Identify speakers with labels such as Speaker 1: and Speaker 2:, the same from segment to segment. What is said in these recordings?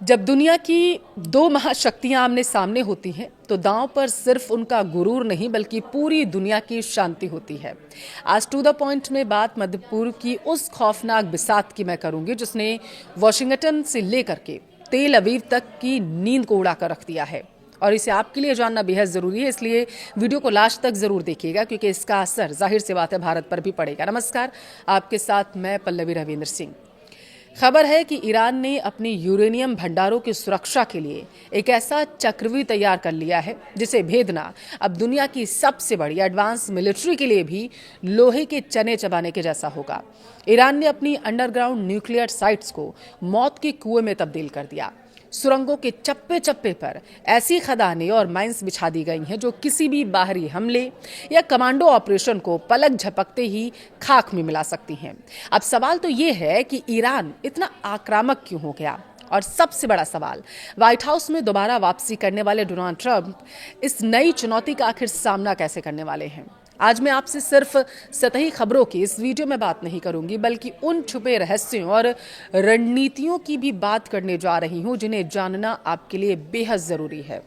Speaker 1: जब दुनिया की दो महाशक्तियां आमने सामने होती हैं तो दांव पर सिर्फ उनका गुरूर नहीं बल्कि पूरी दुनिया की शांति होती है। आज टू द पॉइंट में बात मध्य पूर्व की उस खौफनाक बिसात की मैं करूंगी जिसने वॉशिंगटन से लेकर के तेल अवीव तक की नींद को उड़ाकर रख दिया है। और इसे आपके लिए जानना बेहद ज़रूरी है, इसलिए वीडियो को लास्ट तक ज़रूर देखिएगा क्योंकि इसका असर जाहिर सी बात है भारत पर भी पड़ेगा। नमस्कार, आपके साथ मैं पल्लवी रविंद्र सिंह। खबर है कि ईरान ने अपनी यूरेनियम भंडारों की सुरक्षा के लिए एक ऐसा चक्रव्यूह तैयार कर लिया है जिसे भेदना अब दुनिया की सबसे बड़ी एडवांस मिलिट्री के लिए भी लोहे के चने चबाने के जैसा होगा। ईरान ने अपनी अंडरग्राउंड न्यूक्लियर साइट्स को मौत के कुएं में तब्दील कर दिया। सुरंगों के चप्पे चप्पे पर ऐसी खदानें और माइंस बिछा दी गई हैं जो किसी भी बाहरी हमले या कमांडो ऑपरेशन को पलक झपकते ही खाक में मिला सकती हैं। अब सवाल तो ये है कि ईरान इतना आक्रामक क्यों हो गया, और सबसे बड़ा सवाल, व्हाइट हाउस में दोबारा वापसी करने वाले डोनाल्ड ट्रंप इस नई चुनौती का आखिर सामना कैसे करने वाले हैं। आज मैं आपसे सिर्फ सतही खबरों की इस वीडियो में बात नहीं करूंगी बल्कि उन छुपे रहस्यों और रणनीतियों की भी बात करने जा रही हूं जिन्हें जानना आपके लिए बेहद जरूरी है।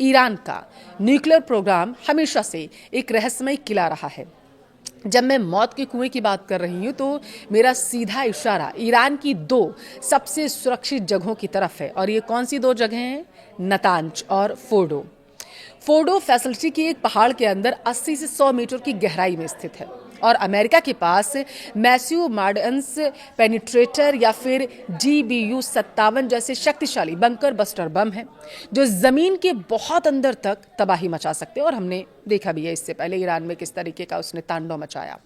Speaker 1: ईरान का न्यूक्लियर प्रोग्राम हमेशा से एक रहस्यमय किला रहा है। जब मैं मौत के कुएं की बात कर रही हूं तो मेरा सीधा इशारा ईरान की दो सबसे सुरक्षित जगहों की तरफ है। और ये कौन सी दो जगहें हैं? नतांज और फोर्डो। फोर्डो फैसिलिटी के एक पहाड़ के अंदर 80 से 100 मीटर की गहराई में स्थित है और अमेरिका के पास मैसिव मार्डेंस पेनिट्रेटर या फिर GBU-57 जैसे शक्तिशाली बंकर बस्टर बम है जो जमीन के बहुत अंदर तक तबाही मचा सकते हैं। और हमने देखा भी है इससे पहले ईरान में किस तरीके का उसने तांडव मचाया।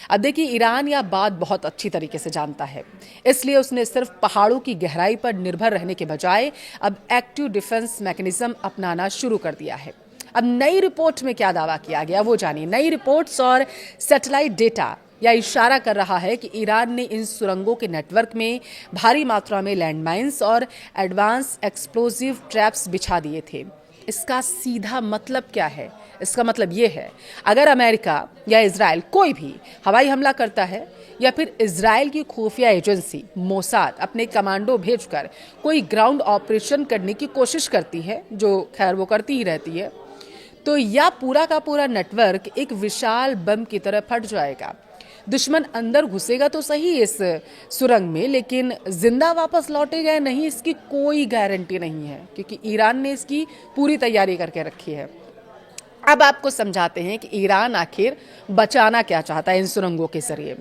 Speaker 1: अब देखिए, ईरान यह बात बहुत अच्छी तरीके से जानता है, इसलिए उसने सिर्फ पहाड़ों की गहराई पर निर्भर रहने के बजाय अब एक्टिव डिफेंस मैकेनिज्म अपनाना शुरू कर दिया है। अब नई रिपोर्ट में क्या दावा किया गया वो जानिए। नई रिपोर्ट्स और सैटेलाइट डेटा यह इशारा कर रहा है कि ईरान ने इन सुरंगों के नेटवर्क में भारी मात्रा में लैंडमाइंस और एडवांस एक्सप्लोजिव ट्रैप्स बिछा दिए थे। इसका सीधा मतलब क्या है? इसका मतलब ये है, अगर अमेरिका या इजराइल कोई भी हवाई हमला करता है या फिर इजराइल की खुफिया एजेंसी मोसाद अपने कमांडो भेजकर कोई ग्राउंड ऑपरेशन करने की कोशिश करती है, जो खैर वो करती ही रहती है, तो यह पूरा का पूरा नेटवर्क एक विशाल बम की तरह फट जाएगा। दुश्मन अंदर घुसेगा तो सही इस सुरंग में, लेकिन जिंदा वापस लौटेगा या नहीं इसकी कोई गारंटी नहीं है क्योंकि ईरान ने इसकी पूरी तैयारी करके रखी है। अब आपको समझाते हैं कि ईरान आखिर बचाना क्या चाहता है इन सुरंगों के जरिए,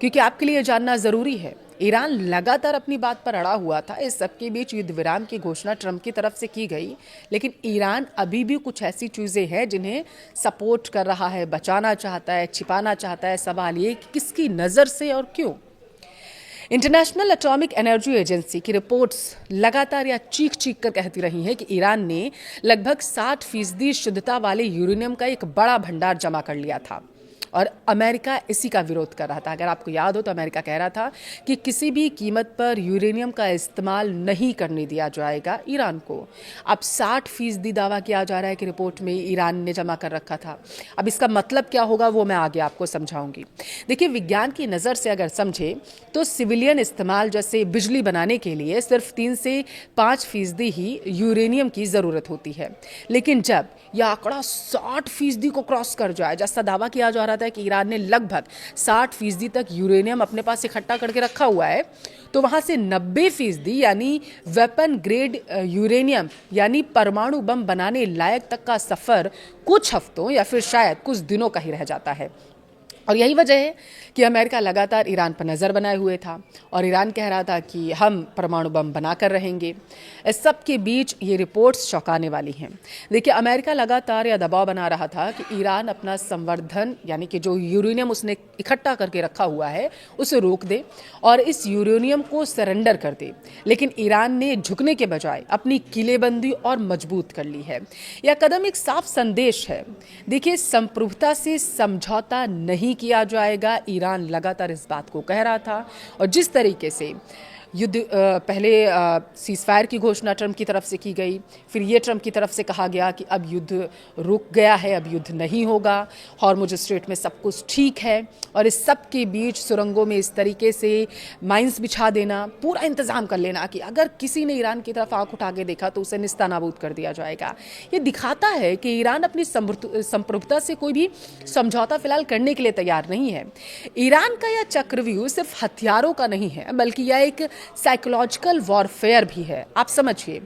Speaker 1: क्योंकि आपके लिए जानना जरूरी है। ईरान लगातार अपनी बात पर अड़ा हुआ था। इस सबके बीच युद्ध विराम की घोषणा ट्रंप की तरफ से की गई, लेकिन ईरान अभी भी कुछ ऐसी चीजें हैं जिन्हें सपोर्ट कर रहा है, बचाना चाहता है, छिपाना चाहता है। सवाल ये कि किसकी नजर से और क्यों। इंटरनेशनल एटॉमिक एनर्जी एजेंसी की रिपोर्ट्स लगातार या चीख चीख कर कहती रही हैं कि ईरान ने लगभग 60% शुद्धता वाले यूरेनियम का एक बड़ा भंडार जमा कर लिया था और अमेरिका इसी का विरोध कर रहा था। अगर आपको याद हो तो अमेरिका कह रहा था कि किसी भी कीमत पर यूरेनियम का इस्तेमाल नहीं करने दिया जाएगा ईरान को। अब 60% दावा किया जा रहा है कि रिपोर्ट में ईरान ने जमा कर रखा था। अब इसका मतलब क्या होगा वो मैं आगे आपको समझाऊंगी। देखिए, विज्ञान की नज़र से अगर समझे तो सिविलियन इस्तेमाल जैसे बिजली बनाने के लिए सिर्फ 3 से 5% ही यूरेनियम की ज़रूरत होती है, लेकिन जब यह आंकड़ा 60% को क्रॉस कर जाए, जैसा दावा किया जा रहा था कि ईरान ने लगभग 60% तक यूरेनियम अपने पास इकट्ठा करके रखा हुआ है, तो वहां से 90% यानी वेपन ग्रेड यूरेनियम यानी परमाणु बम बनाने लायक तक का सफर कुछ हफ्तों या फिर शायद कुछ दिनों का ही रह जाता है। और यही वजह है कि अमेरिका लगातार ईरान पर नज़र बनाए हुए था और ईरान कह रहा था कि हम परमाणु बम बनाकर रहेंगे। इस सब के बीच ये रिपोर्ट्स चौंकाने वाली हैं। देखिए, अमेरिका लगातार यह दबाव बना रहा था कि ईरान अपना संवर्धन यानी कि जो यूरेनियम उसने इकट्ठा करके रखा हुआ है उसे रोक दे और इस यूरेनियम को सरेंडर कर दे, लेकिन ईरान ने झुकने के बजाय अपनी किलेबंदी और मजबूत कर ली है। यह कदम एक साफ संदेश है। देखिए, संप्रभुता से समझौता नहीं किया जाएगा, ईरान लगातार इस बात को कह रहा था। और जिस तरीके से युद्ध पहले सीज़फायर की घोषणा ट्रंप की तरफ से की गई, फिर ये ट्रंप की तरफ से कहा गया कि अब युद्ध रुक गया है, अब युद्ध नहीं होगा, हॉर्मुज स्ट्रेट में सब कुछ ठीक है। और इस सब के बीच सुरंगों में इस तरीके से माइंस बिछा देना, पूरा इंतज़ाम कर लेना कि अगर किसी ने ईरान की तरफ आंख उठा के देखा तो उसे निस्तानाबूद कर दिया जाएगा। ये दिखाता है कि ईरान अपनी संप्रभुता से कोई भी समझौता फिलहाल करने के लिए तैयार नहीं है। ईरान का यह चक्रव्यूह सिर्फ हथियारों का नहीं है, बल्कि यह एक साइकोलॉजिकल वॉरफेयर भी है। आप समझिए।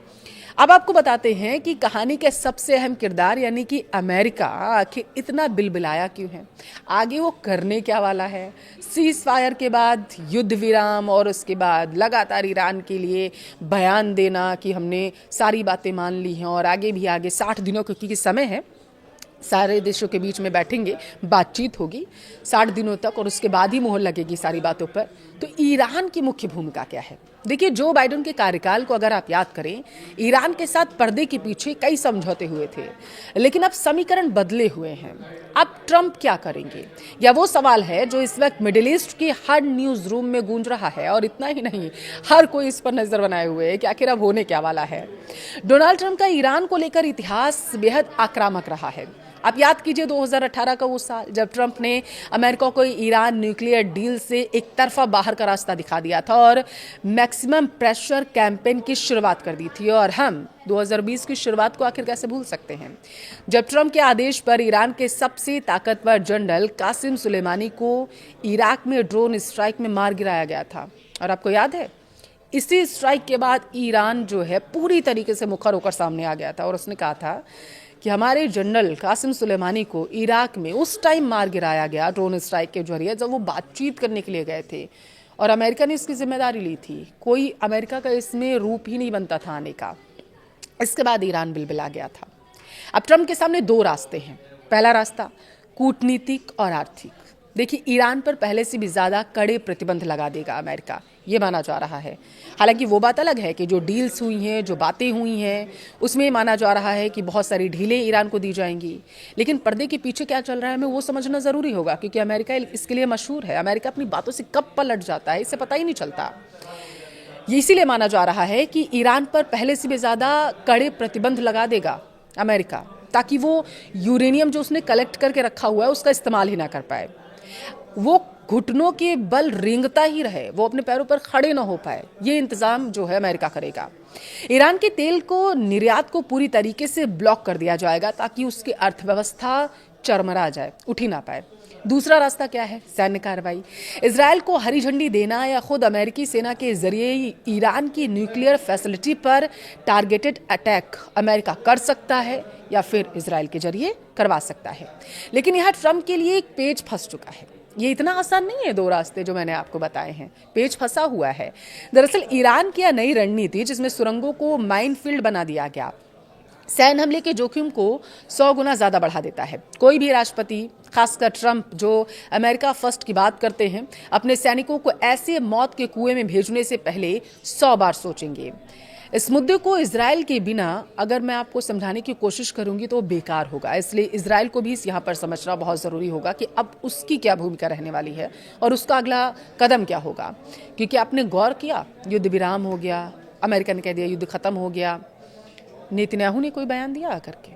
Speaker 1: अब आपको बताते हैं कि कहानी के सबसे अहम किरदार यानी कि अमेरिका आखिर इतना बिलबिलाया क्यों है, आगे वो करने क्या वाला है। सीज फायर के बाद युद्ध विराम और उसके बाद लगातार ईरान के लिए बयान देना कि हमने सारी बातें मान ली हैं और आगे भी आगे 60 दिनों की समय है, सारे देशों के बीच में बैठेंगे, बातचीत होगी 60 दिनों तक और उसके बाद ही मोहर लगेगी सारी बातों पर। तो ईरान की मुख्य भूमिका क्या है? देखिए, जो बाइडेन के कार्यकाल को अगर आप याद करें, ईरान के साथ पर्दे के पीछे कई समझौते हुए थे, लेकिन अब समीकरण बदले हुए हैं। अब ट्रंप क्या करेंगे, या वो सवाल है जो इस वक्त मिडिल ईस्ट के हर न्यूज रूम में गूंज रहा है। और इतना ही नहीं, हर कोई इस पर नजर बनाए हुए है कि आखिर अब होने क्या वाला है। डोनाल्ड ट्रंप का ईरान को लेकर इतिहास बेहद आक्रामक रहा है। आप याद कीजिए 2018 का वो साल जब ट्रंप ने अमेरिका को ईरान न्यूक्लियर डील से एक तरफा बाहर का रास्ता दिखा दिया था और मैक्सिमम प्रेशर कैंपेन की शुरुआत कर दी थी। और हम 2020 की शुरुआत को आखिर कैसे भूल सकते हैं, जब ट्रंप के आदेश पर ईरान के सबसे ताकतवर जनरल कासिम सुलेमानी को इराक में ड्रोन स्ट्राइक में मार गिराया गया था। और आपको याद है, इसी स्ट्राइक के बाद ईरान जो है पूरी तरीके से मुखर होकर सामने आ गया था और उसने कहा था कि हमारे जनरल कासिम सुलेमानी को इराक में उस टाइम मार गिराया गया ड्रोन स्ट्राइक के जरिए जब वो बातचीत करने के लिए गए थे और अमेरिका ने इसकी जिम्मेदारी ली थी। कोई अमेरिका का इसमें रूप ही नहीं बनता था आने का। इसके बाद ईरान बिलबिला गया था। अब ट्रंप के सामने दो रास्ते हैं। पहला रास्ता कूटनीतिक और आर्थिक। देखिए, ईरान पर पहले से भी ज़्यादा कड़े प्रतिबंध लगा देगा अमेरिका, ये माना जा रहा है। हालांकि वो बात अलग है कि जो डील्स हुई हैं, जो बातें हुई हैं, उसमें माना जा रहा है कि बहुत सारी ढीलें ईरान को दी जाएंगी। लेकिन पर्दे के पीछे क्या चल रहा है हमें वो समझना ज़रूरी होगा, क्योंकि अमेरिका इसके लिए मशहूर है। अमेरिका अपनी बातों से कब पलट जाता है इसे पता ही नहीं चलता। ये इसीलिए माना जा रहा है कि ईरान पर पहले से भी ज़्यादा कड़े प्रतिबंध लगा देगा अमेरिका, ताकि वो यूरेनियम जो उसने कलेक्ट करके रखा हुआ है उसका इस्तेमाल ही ना कर पाए, वो घुटनों के बल रेंगता ही रहे, वो अपने पैरों पर खड़े ना हो पाए। ये इंतजाम जो है अमेरिका करेगा। ईरान के तेल को निर्यात को पूरी तरीके से ब्लॉक कर दिया जाएगा ताकि उसकी अर्थव्यवस्था चरमरा जाए, उठ ही ना पाए। दूसरा रास्ता क्या है? सैन्य कार्रवाई। इजराइल को हरी झंडी देना या खुद अमेरिकी सेना के जरिए ईरान की न्यूक्लियर फैसिलिटी पर टारगेटेड अटैक अमेरिका कर सकता है या फिर इजराइल के जरिए करवा सकता है। लेकिन यह ट्रंप के लिए एक पेच फंस चुका है। ये इतना आसान नहीं है, दो रास्ते जो मैंने आपको बताए हैं, पेच फंसा हुआ है। दरअसल ईरान की यह नई रणनीति, जिसमें सुरंगों को माइनफील्ड बना दिया गया, सैन्य हमले के जोखिम को 100 गुना ज़्यादा बढ़ा देता है। कोई भी राष्ट्रपति, खासकर ट्रंप जो अमेरिका फर्स्ट की बात करते हैं, अपने सैनिकों को ऐसे मौत के कुएं में भेजने से पहले 100 बार सोचेंगे। इस मुद्दे को इजराइल के बिना अगर मैं आपको समझाने की कोशिश करूंगी तो बेकार होगा। इसलिए इजराइल को भी यहाँ पर समझना बहुत ज़रूरी होगा कि अब उसकी क्या भूमिका रहने वाली है और उसका अगला कदम क्या होगा। क्योंकि आपने गौर किया, युद्ध विराम हो गया, अमेरिका ने कह दिया युद्ध खत्म हो गया, नेतन्याहू ने कोई बयान दिया आकर के?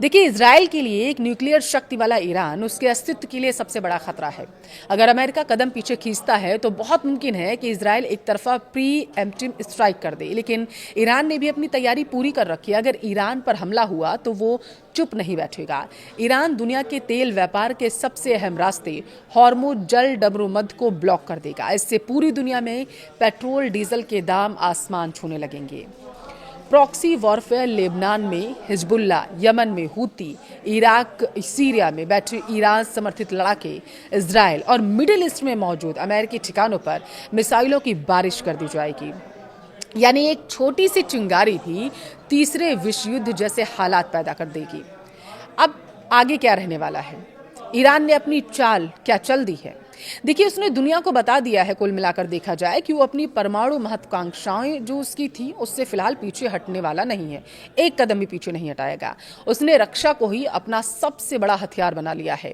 Speaker 1: देखिए, इजराइल के लिए एक न्यूक्लियर शक्ति वाला ईरान उसके अस्तित्व के लिए सबसे बड़ा खतरा है। अगर अमेरिका कदम पीछे खींचता है तो बहुत मुमकिन है कि इजराइल एक तरफा प्री एम्प्टिव स्ट्राइक कर दे। लेकिन ईरान ने भी अपनी तैयारी पूरी कर रखी है। अगर ईरान पर हमला हुआ तो वो चुप नहीं बैठेगा। ईरान दुनिया के तेल व्यापार के सबसे अहम रास्ते हॉर्मुज जल डमरूमध्य को ब्लॉक कर देगा। इससे पूरी दुनिया में पेट्रोल डीजल के दाम आसमान छूने लगेंगे। प्रॉक्सी वॉरफेयर लेबनान में हिजबुल्ला, यमन में हूती, इराक सीरिया में बैठे ईरान समर्थित लड़ाके, इजराइल और मिडिल ईस्ट में मौजूद अमेरिकी ठिकानों पर मिसाइलों की बारिश कर दी जाएगी। यानी एक छोटी सी चिंगारी भी तीसरे विश्व युद्ध जैसे हालात पैदा कर देगी। अब आगे क्या रहने वाला है? ईरान ने अपनी चाल क्या चल दी है? देखिए, उसने दुनिया को बता दिया है, कुल मिलाकर देखा जाए, कि वो अपनी परमाणु महत्वाकांक्षाएं जो उसकी थी उससे फिलहाल पीछे हटने वाला नहीं है। एक कदम भी पीछे नहीं हटाएगा। उसने रक्षा को ही अपना सबसे बड़ा हथियार बना लिया है।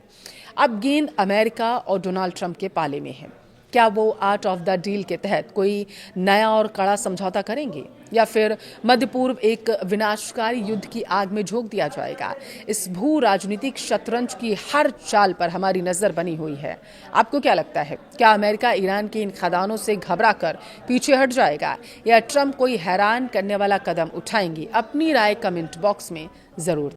Speaker 1: अब गेंद अमेरिका और डोनाल्ड ट्रंप के पाले में है। क्या वो आर्ट ऑफ द डील के तहत कोई नया और कड़ा समझौता करेंगे या फिर मध्य पूर्व एक विनाशकारी युद्ध की आग में झोंक दिया जाएगा? इस भू राजनीतिक शतरंज की हर चाल पर हमारी नजर बनी हुई है। आपको क्या लगता है, क्या अमेरिका ईरान के इन खदानों से घबराकर पीछे हट जाएगा या ट्रंप कोई हैरान करने वाला कदम उठाएंगे? अपनी राय कमेंट बॉक्स में जरूर